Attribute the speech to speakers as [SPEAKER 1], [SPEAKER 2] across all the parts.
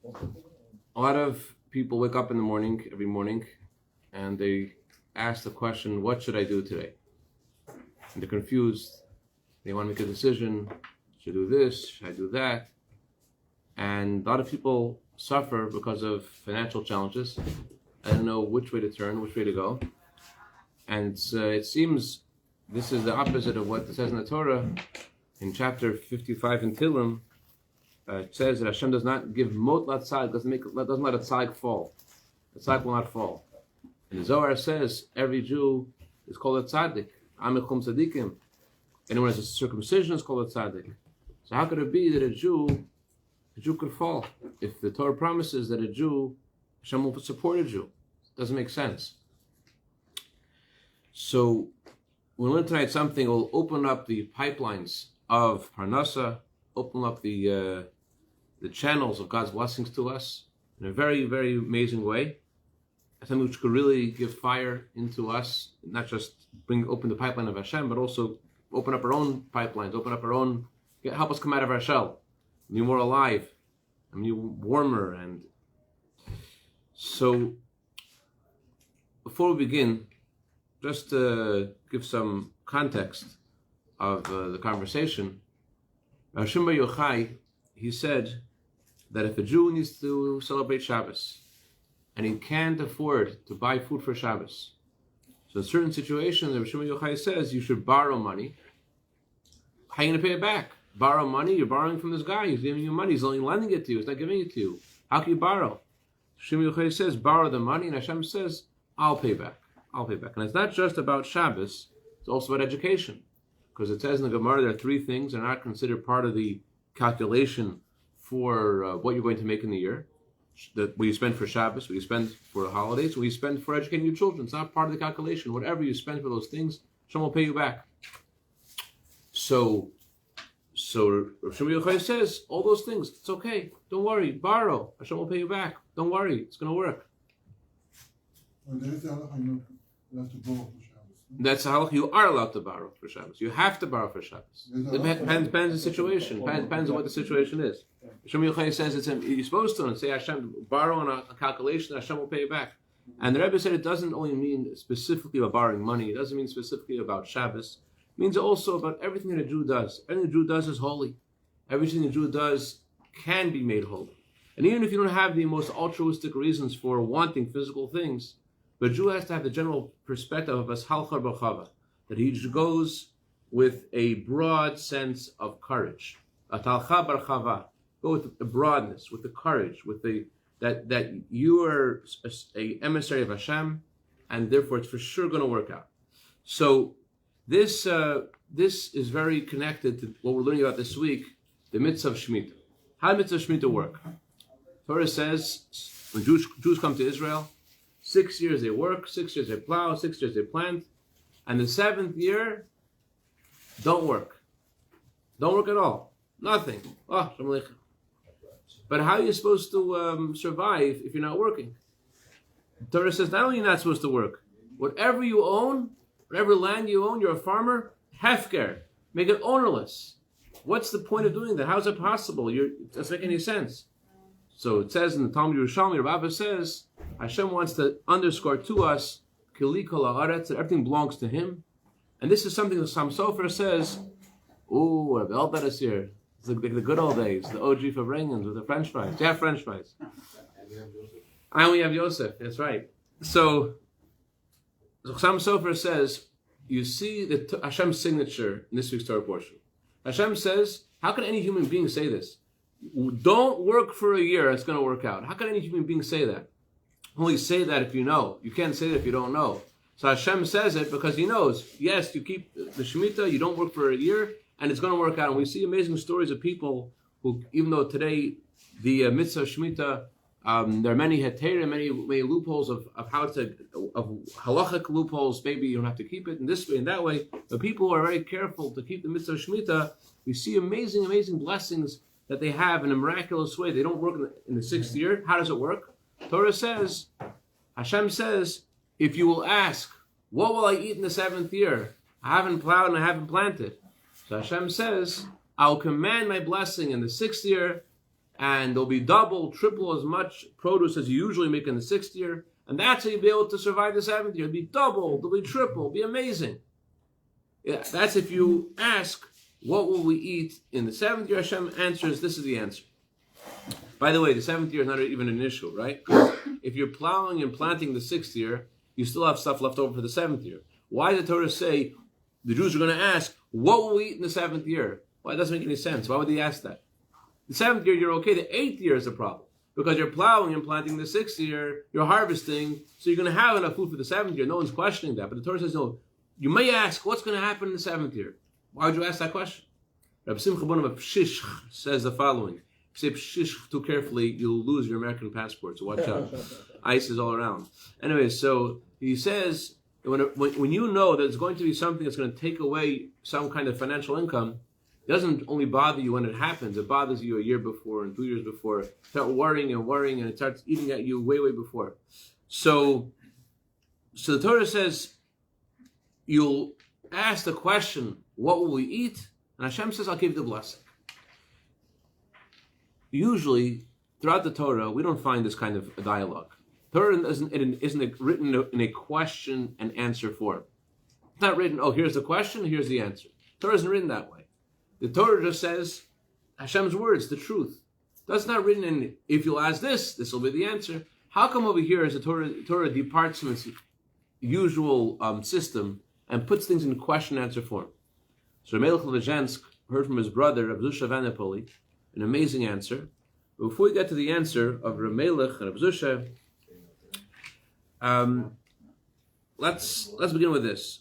[SPEAKER 1] A lot of people wake up in the morning, every morning, and they ask the question, what should I do today? And they're confused. They want to make a decision. Should I do this? Should I do that? And a lot of people suffer because of financial challenges. I don't know which way to turn, which way to go. And it seems this is the opposite of what it says in the Torah. In chapter 55 in Tehillim, it says that Hashem does not give mot latzag, doesn't let a tzag fall. The tzag will not fall. And the Zohar says every Jew is called a tzaddik. Amichum tzaddikim. Anyone who has a circumcision is called a tzaddik. So how could it be that a Jew could fall? If the Torah promises that Hashem will support a Jew, it doesn't make sense. So we'll learn tonight something. We'll open up the pipelines of Parnasa, open up the channels of God's blessings to us in a very, very amazing way. Something which could really give fire into us, not just open the pipeline of Hashem, but also open up our own pipelines, help us come out of our shell, be more alive, be warmer. And so, before we begin, just to give some context of the conversation, Hashem Bar Yochai, he said that if a Jew needs to celebrate Shabbos and he can't afford to buy food for Shabbos, so in certain situations, Hashem Bar Yochai says you should borrow money. How are you going to pay it back? Borrow money? You're borrowing from this guy. He's giving you money. He's only lending it to you. He's not giving it to you. How can you borrow? Hashem Bar Yochai says borrow the money, and Hashem says I'll pay back. I'll pay back. And it's not just about Shabbos. It's also about education. Because it says in the Gemara there are three things that are not considered part of the calculation for what you're going to make in the year. What you spend for Shabbos, what you spend for holidays, what you spend for educating your children. It's not part of the calculation. Whatever you spend for those things, Hashem will pay you back. So Hashem Yochai says, all those things, it's okay. Don't worry. Borrow. Hashem will pay you back. Don't worry. It's going to work. That's how you are allowed to borrow for Shabbos. You have to borrow for Shabbos. It depends on the situation. Depends on what the situation is. Hashem Yochai says you're supposed to, and say Hashem, borrow on a calculation, Hashem will pay you back. And the Rebbe said it doesn't only mean specifically about borrowing money. It doesn't mean specifically about Shabbos. It means also about everything that a Jew does. Everything a Jew does is holy. Everything a Jew does can be made holy. And even if you don't have the most altruistic reasons for wanting physical things, but a Jew has to have the general perspective of as halacha b'chava, that he goes with a broad sense of courage. Atalcha bar chava, go with the broadness, with the courage, with that you are a emissary of Hashem, and therefore it's for sure going to work out. So this is very connected to what we're learning about this week, the mitzvah of Shemitah. How does mitzvah of Shemitah work? Torah says when Jews come to Israel, 6 years they work, 6 years they plow, 6 years they plant, and the 7th year, don't work. Don't work at all. Nothing. Oh, but how are you supposed to survive if you're not working? The Torah says not only you're not supposed to work, whatever you own, whatever land you own, you're a farmer, hefker, make it ownerless. What's the point of doing that? How is it possible? It doesn't make any sense. So it says in the Talmud Yerushalmi, Rabbi says, Hashem wants to underscore to us, Kili kol haaretz, that everything belongs to Him. And this is something that Sam Sofer says, ooh, Rabbi Eldad is here. It's like the good old days, the OG farbrengen with the French fries. Yeah, French fries. I only have Yosef, that's right. So Sam Sofer says, you see Hashem's signature in this week's Torah portion. Hashem says, how can any human being say this? Don't work for a year, it's going to work out. How can any human being say that? Only say that if you know. You can't say that if you don't know. So Hashem says it because He knows. Yes, you keep the Shemitah, you don't work for a year, and it's going to work out. And we see amazing stories of people who, even though today the mitzvah of Shemitah, there are many heterim, many loopholes of halachic loopholes. Maybe you don't have to keep it in this way and that way. But people who are very careful to keep the mitzvah of Shemitah, we see amazing blessings that they have in a miraculous way. They don't work in the 6th year. How does it work? Torah says, Hashem says, if you will ask, what will I eat in the 7th year? I haven't plowed and I haven't planted. So Hashem says, I'll command my blessing in the 6th year, and there'll be double, triple as much produce as you usually make in the 6th year, and that's how you'll be able to survive the 7th year. It'll be double, it'll be triple, it'll be amazing. Yeah, that's if you ask, what will we eat in the 7th year? Hashem answers, this is the answer. By the way, the 7th year is not even an issue, right? If you're plowing and planting the 6th year, you still have stuff left over for the 7th year. Why does the Torah say the Jews are going to ask, what will we eat in the 7th year? Well, it doesn't make any sense. Why would they ask that? The 7th year, you're okay. The 8th year is the problem. Because you're plowing and planting the 6th year, you're harvesting, so you're going to have enough food for the 7th year. No one's questioning that. But the Torah says, no, you may ask, what's going to happen in the 7th year? Why would you ask that question? Rabbi Simcha Bonim of Pshish says the following. If you say Pshish too carefully, you'll lose your American passport, so watch out. Ice is all around. Anyway, so he says, when you know that it's going to be something that's going to take away some kind of financial income, it doesn't only bother you when it happens, it bothers you a year before and 2 years before. Start worrying, and it starts eating at you way, way before. So the Torah says, you'll ask the question, what will we eat? And Hashem says, I'll give you the blessing. Usually, throughout the Torah, we don't find this kind of dialogue. Torah isn't written in a question and answer form. It's not written, oh, here's the question, here's the answer. Torah isn't written that way. The Torah just says, Hashem's words, the truth. That's not written in, if you'll ask this, this will be the answer. How come over here, as the Torah departs from its usual system and puts things in question and answer form? So Melech Lezhensk heard from his brother, Rabbi Zusha Vanapoli, an amazing answer. But before we get to the answer of Ramelech and Rabbi Zusha, let's begin with this.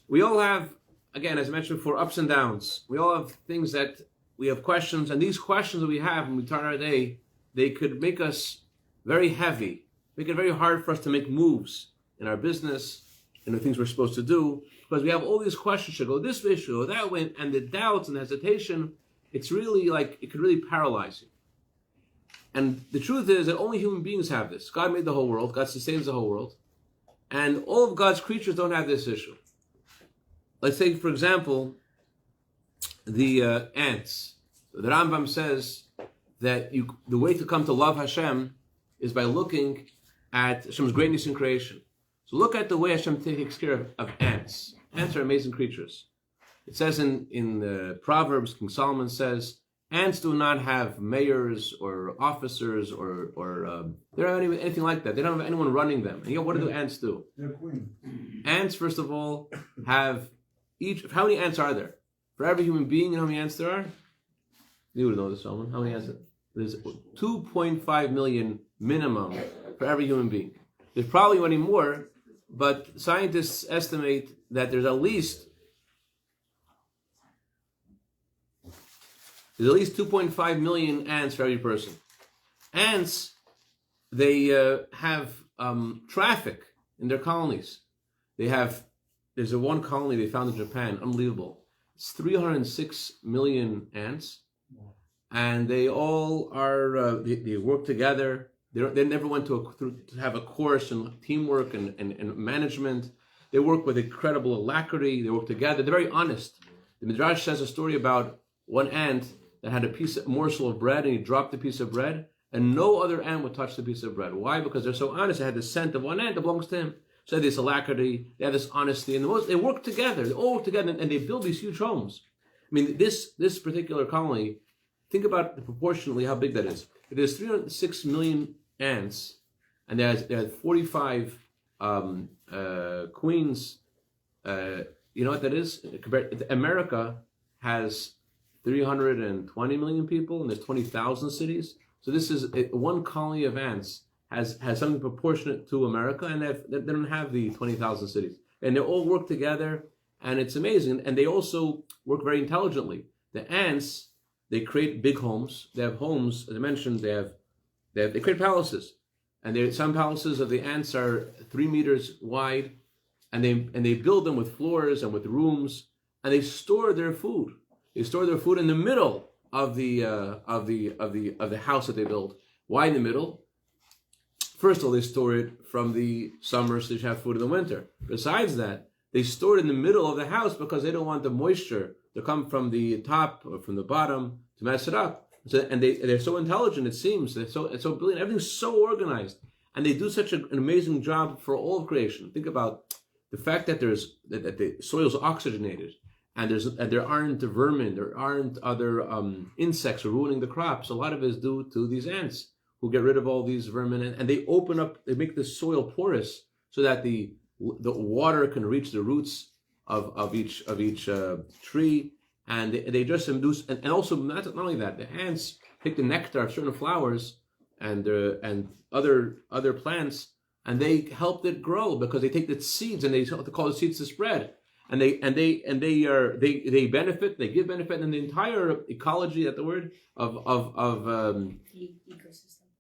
[SPEAKER 1] We all have, again, as I mentioned before, ups and downs. We all have things that we have questions, and these questions that we have when we start our day, they could make us very heavy, make it very hard for us to make moves in our business, in the things we're supposed to do, because we have all these questions, should go this way, should go that way, and the doubts and hesitation, it's really like, it could really paralyze you. And the truth is that only human beings have this. God made the whole world, God sustains the whole world, and all of God's creatures don't have this issue. Let's take, for example, the ants. The Rambam says that the way to come to love Hashem is by looking at Hashem's greatness in creation. So look at the way Hashem takes care of ants. Ants are amazing creatures. It says in the Proverbs, King Solomon says, ants do not have mayors or officers or they don't have anything like that. They don't have anyone running them. And what do ants do?
[SPEAKER 2] They're queen.
[SPEAKER 1] Ants, first of all, have how many ants are there? For every human being, you know how many ants there are? You would know this, Solomon. How many ants? There's 2.5 million minimum for every human being. There's probably many more, but scientists estimate that there's at least 2.5 million ants for every person. Ants, they have traffic in their colonies. There's one colony they found in Japan, unbelievable. It's 306 million ants, and they all are, they work together. They never went to have a course in teamwork and management. They work with incredible alacrity. They work together. They're very honest. The Midrash says a story about one ant that had a morsel of bread, and he dropped the piece of bread, and no other ant would touch the piece of bread. Why? Because they're so honest. They had the scent of one ant that belongs to him. So they have this alacrity, they have this honesty, and they work together. They all work together, and they build these huge homes. I mean, this particular colony, think about proportionally how big that is. It is 306 million ants, and they had 45 queens. You know what that is? America has 320 million people, and there's 20,000 cities. So this is one colony of ants has something proportionate to America, and they don't have the 20,000 cities. And they all work together, and it's amazing. And they also work very intelligently. The ants, they create big homes. They have homes, as I mentioned, they create palaces. And some palaces of the ants are 3 meters wide, and they build them with floors and with rooms, and they store their food. They store their food in the middle of the house that they build. Why in the middle? First of all, they store it from the summer so they have food in the winter. Besides that, they store it in the middle of the house because they don't want the moisture to come from the top or from the bottom to mess it up. So, and they're so intelligent. It seems they're so brilliant. Everything's so organized, and they do such an amazing job for all of creation. Think about the fact that that the soil's oxygenated, and there aren't vermin, there aren't other insects ruining the crops. A lot of it is due to these ants who get rid of all these vermin, and they open up. They make the soil porous so that the water can reach the roots of each tree. And they just induce, and also not only that, the ants take the nectar of certain flowers and other plants, and they help it grow because they take the seeds and they call the seeds to spread, and they benefit, they give benefit, and the entire ecology, that the word of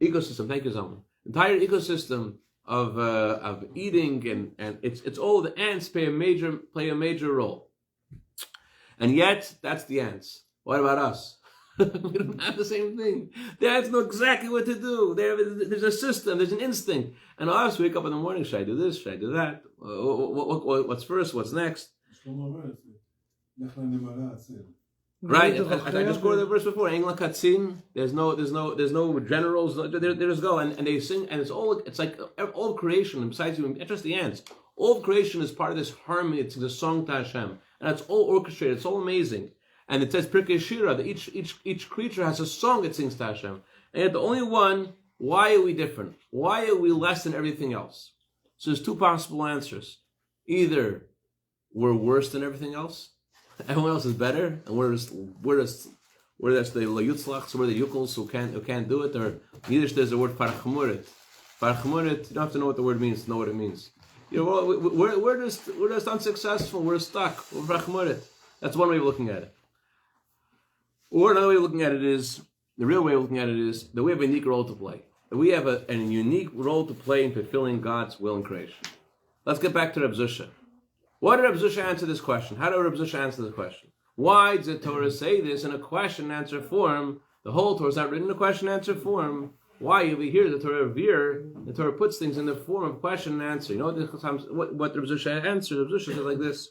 [SPEAKER 1] ecosystem. Thank you, Zelle. Entire ecosystem of eating and it's all the ants play a major role. And yet, that's the ants. What about us? We don't have the same thing. The ants know exactly what to do. There's a system, there's an instinct. And us, wake up in the morning, should I do this? Should I do that? What's first? What's next? Right. I just quoted the verse before. Engla Katzin. There's no generals. They just go and they sing, and it's like all creation. Besides even just the ants, all creation is part of this harmony. It's the song to Hashem. And it's all orchestrated. It's all amazing. And it says Pirkei Shira that each creature has a song it sings to Hashem. And yet the only one, why are we different? Why are we less than everything else? So there's two possible answers. Either we're worse than everything else, everyone else is better, and we're just the layutzlachs, we're the yukels who can't do it. Or in Yiddish there's the word farbrengen. Farbrengen, you don't have to know what the word means to know what it means. We're just unsuccessful. We're stuck. We're brachmurit. That's one way of looking at it. Or another way of looking at it is, the real way of looking at it is that we have a unique role to play. That we have a unique role to play in fulfilling God's will in creation. Let's get back to Reb Zusha. What did Reb Zusha answer this question? How did Reb Zusha answer this question? Why does the Torah say this in a question-answer form? The whole Torah is not written in a question-answer form. Why over here the Torah puts things in the form of question and answer. You know what Rabbi Zusha answered? Rabbi Zusha says like this: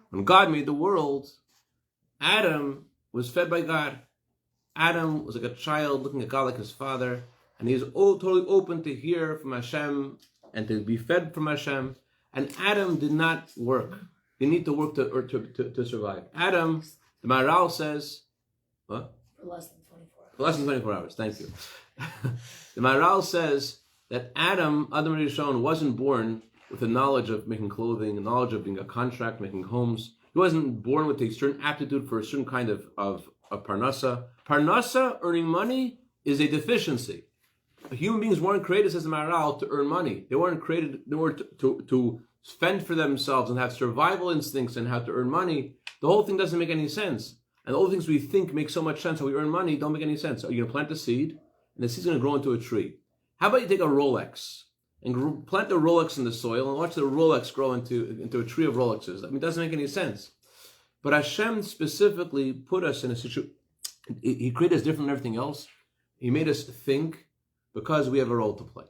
[SPEAKER 1] when God made the world, Adam was fed by God. Adam was like a child looking at God like his father, and he's totally open to hear from Hashem and to be fed from Hashem. And Adam did not work. He need to work to survive. Adam, the Maharal says, what? For less than 24 hours, thank you. The Maharal says that Adam Rishon, wasn't born with the knowledge of making clothing, the knowledge of being a contract, making homes. He wasn't born with a certain aptitude for a certain kind of parnasa. Parnasa, earning money, is a deficiency. Human beings weren't created, says the Maharal, to earn money. They weren't created in order to fend for themselves and have survival instincts and how to earn money. The whole thing doesn't make any sense. And all the things we think make so much sense, how we earn money, don't make any sense. Are you going to plant a seed, and the seed's going to grow into a tree? How about you take a Rolex and plant the Rolex in the soil and watch the Rolex grow into a tree of Rolexes? I mean, it doesn't make any sense. But Hashem specifically put us in a situation. He created us different than everything else. He made us think because we have a role to play.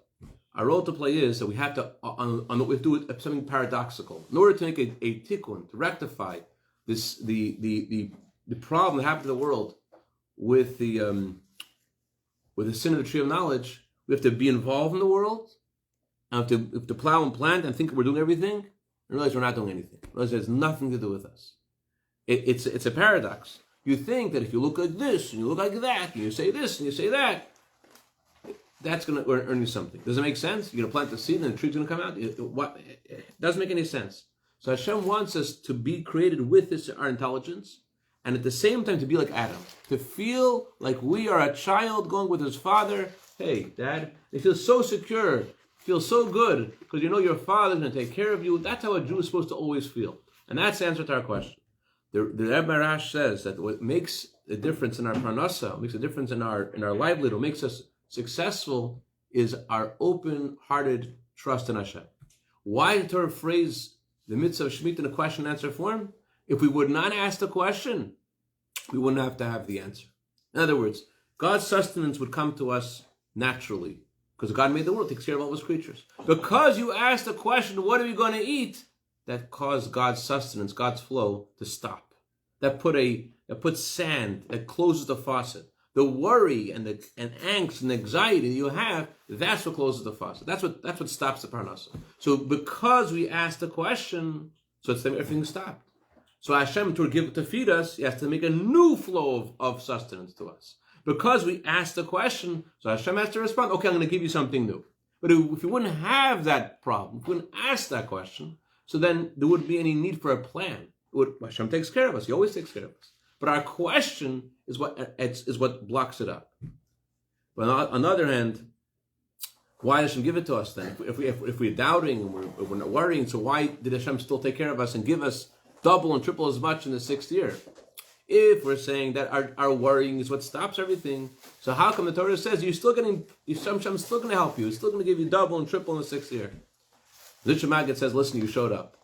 [SPEAKER 1] Our role to play is that we have to we have to do something paradoxical in order to make a tikkun, to rectify this the problem that happened to the world with the sin of the tree of knowledge. We have to be involved in the world, and we have to plow and plant and think we're doing everything, and realize we're not doing anything. Realize it has nothing to do with us. It's a paradox. You think that if you look like this and you look like that, and you say this and you say that, that's going to earn you something. Does it make sense? You're going to plant the seed and the tree's going to come out? It doesn't make any sense. So Hashem wants us to be created with our intelligence, and at the same time to be like Adam, to feel like we are a child going with his father. Hey, Dad, they feel so secure, feel so good, because you know your father's going to take care of you. That's how a Jew is supposed to always feel. And that's the answer to our question. The Rebbe Marash says that what makes a difference in our parnasa, makes a difference in our livelihood, what makes us successful is our open-hearted trust in Hashem. Why did the Torah phrase the mitzvah of Shemitah in a question-answer form? If we would not ask the question, we wouldn't have to have the answer. In other words, God's sustenance would come to us naturally, because God made the world, takes care of all his creatures. Because you asked the question, what are we going to eat? That caused God's sustenance, God's flow, to stop. That put a that puts sand, that closes the faucet. The worry and angst and anxiety that you have, that's what closes the faucet. That's what stops the parnasa. So because we asked the question, so it's everything stopped. So Hashem, to feed us, He has to make a new flow of sustenance to us. Because we asked the question, so Hashem has to respond, okay, I'm going to give you something new. But if you wouldn't have that problem, if you wouldn't ask that question, so then there wouldn't be any need for a plan. Hashem takes care of us. He always takes care of us. But our question is what blocks it up. But on the other hand, why does Hashem give it to us then? If we're doubting and we're not worrying, so why did Hashem still take care of us and give us double and triple as much in the 6th year? If we're saying that our worrying is what stops everything, so how come the Torah says Hashem's still going to help you? He's still going to give you double and triple in the 6th year? The Maggid says, listen, you showed up.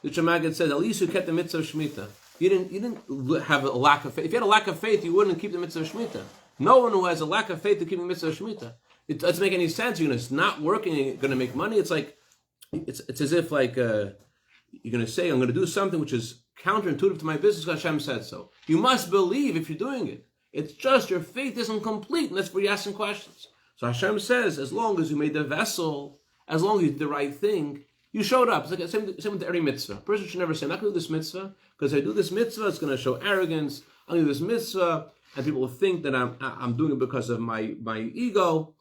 [SPEAKER 1] The Maggid says, at least you kept the mitzvah of Shemitah. You didn't have a lack of faith. If you had a lack of faith, you wouldn't keep the mitzvah of Shemitah. No one who has a lack of faith to keep the mitzvah of Shemitah. It doesn't make any sense. You're going to not working, you're going to make money. It's as if you're going to say, I'm going to do something which is counterintuitive to my business because Hashem said so. You must believe if you're doing it. It's just your faith isn't complete, and that's where you're asking questions. So Hashem says, as long as you made the vessel, as long as you did the right thing, you showed up. It's like same with every mitzvah. A person should never say, I'm not going to do this mitzvah, because if I do this mitzvah, it's going to show arrogance. I'll do this mitzvah, and people will think that I'm doing it because of my ego.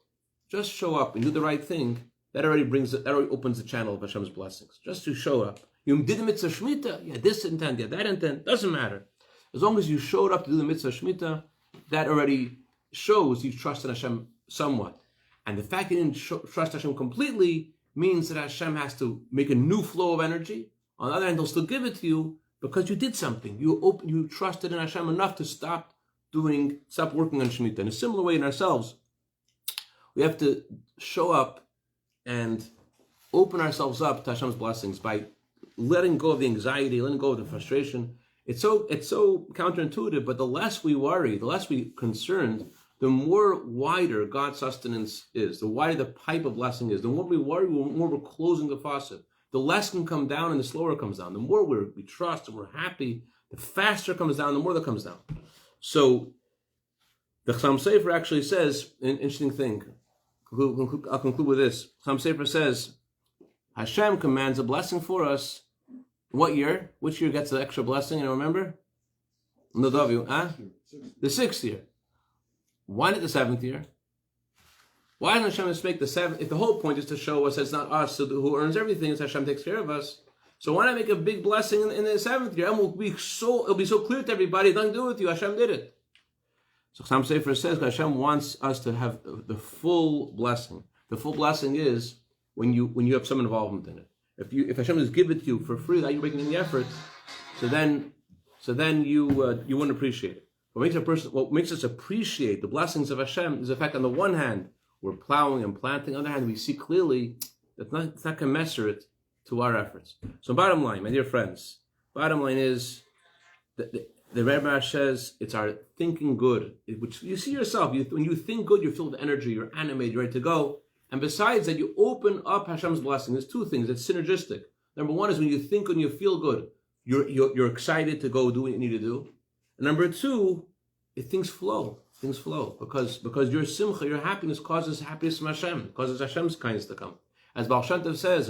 [SPEAKER 1] Just show up and do the right thing. That already opens the channel of Hashem's blessings. Just to show up. You did the mitzvah Shemitah, you had this intent, you had that intent, doesn't matter. As long as you showed up to do the mitzvah Shemitah, that already shows you trusted Hashem somewhat. And the fact you didn't trust Hashem completely means that Hashem has to make a new flow of energy. On the other hand, He'll still give it to you because you did something. You trusted in Hashem enough to stop working on Shemitah. In a similar way in ourselves, we have to show up and open ourselves up to Hashem's blessings by letting go of the anxiety, letting go of the frustration. It's so counterintuitive, but the less we worry, the less we concerned, the more wider God's sustenance is, the wider the pipe of blessing is. The more we worry, the more we're closing the faucet. The less can come down and the slower it comes down. The more we trust and we're happy, the faster it comes down, the more that comes down. So the Chassam Sofer actually says an interesting thing. I'll conclude with this. Chassam Sofer says, Hashem commands a blessing for us. What year? Which year gets the extra blessing? You remember? Nodavu, huh? The 6th year. Why not the 7th year? Why doesn't Hashem just make the 7th? If the whole point is to show us that it's not us who earns everything, it's Hashem takes care of us. So why not make a big blessing in the 7th year? And it'll be so clear to everybody, it doesn't do it with you, Hashem did it. So Chassam Sofer says Hashem wants us to have the full blessing. The full blessing is when you have some involvement in it. If Hashem just give it to you for free without you making any effort, so then you wouldn't appreciate it. What makes us appreciate the blessings of Hashem is the fact, on the one hand, we're plowing and planting. On the other hand, we see clearly that it's not commensurate to our efforts. So bottom line, my dear friends, bottom line is that the Rebbe says it's our thinking good, which you see yourself. When you think good, you're filled with energy, you're animated, you're ready to go. And besides that, you open up Hashem's blessing. There's two things. It's synergistic. Number one is when you think good and you feel good, you're excited to go do what you need to do. And number two, things flow. Things flow because your simcha, your happiness causes happiness from Hashem, causes Hashem's kindness to come. As Baal Shem Tov says,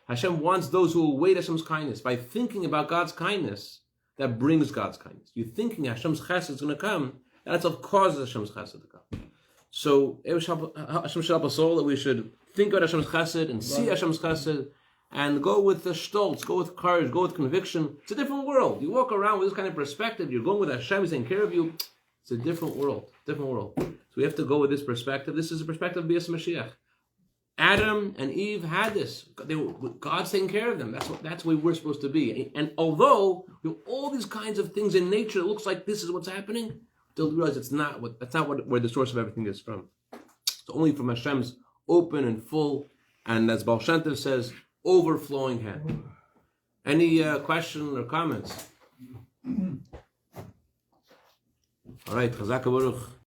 [SPEAKER 1] Hashem wants those who await Hashem's kindness. By thinking about God's kindness, that brings God's kindness. You're thinking Hashem's chesed is going to come, that itself causes Hashem's chesed to come. So Hashem should help us all that we should think about Hashem's chesed and see Hashem's chesed and go with the stolz, go with courage, go with conviction. It's a different world. You walk around with this kind of perspective, you're going with Hashem, He's taking care of you. It's a different world, So we have to go with this perspective. This is the perspective of Bias Mashiach. Adam and Eve had this. God's taking care of them. That's where we're supposed to be. And although we have all these kinds of things in nature, it looks like this is what's happening, they'll realize that's not where the source of everything is from. It's only from Hashem's open and full, and as Baal Shem Tov says, overflowing hand. Any question or comments? All right, Chazak Baruch.